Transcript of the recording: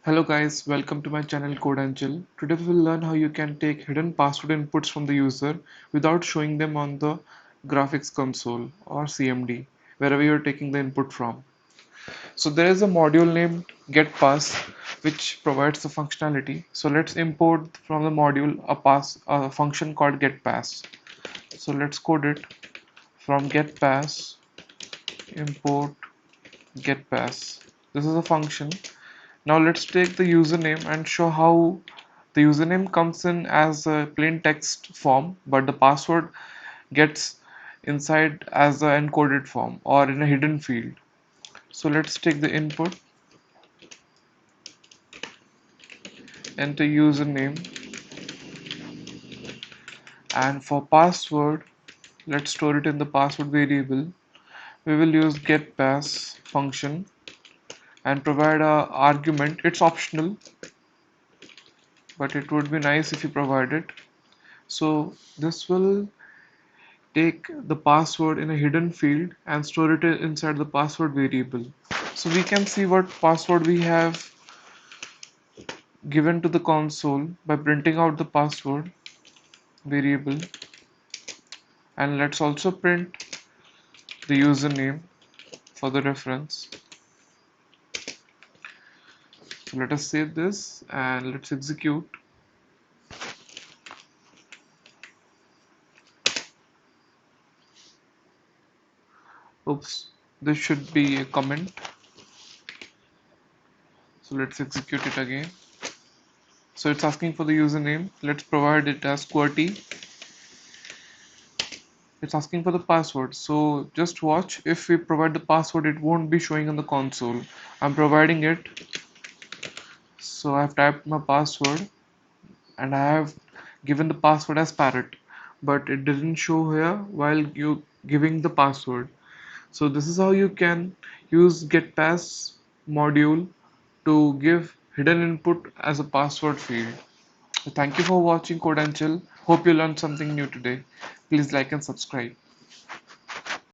Hello guys, welcome to my channel Code and Chill. Today we will learn how you can take hidden password inputs from the user without showing them on the graphics console or CMD, wherever you are taking the input from. So there is a module named Getpass which provides the functionality. So let's import from the module a function called Getpass. So let's code it from Getpass import Getpass. This is a function. Now let's take the username and show how the username comes in as a plain text form, but the password gets inside as the encoded form or in a hidden field. So let's take the input, enter username, and for password, let's store it in the password variable. We will use getPass function and provide a argument. It's optional, but it would be nice if you provide it. So this will take the password in a hidden field and store it inside the password variable. So we can see what password we have given to the console by printing out the password variable, and let's also print the username for the reference. So let us save this and let's execute. Oops, this should be a comment. So let's execute it again. So it's asking for the username. Let's provide it as QWERTY. It's asking for the password. So just watch, if we provide the password, it won't be showing on the console. I'm providing it. So I've typed my password and I have given the password as parrot, but it didn't show here while you giving the password. So this is how you can use getpass module to give hidden input as a password field. Thank you for watching Code and Chill. Hope you learned something new today. Please like and subscribe.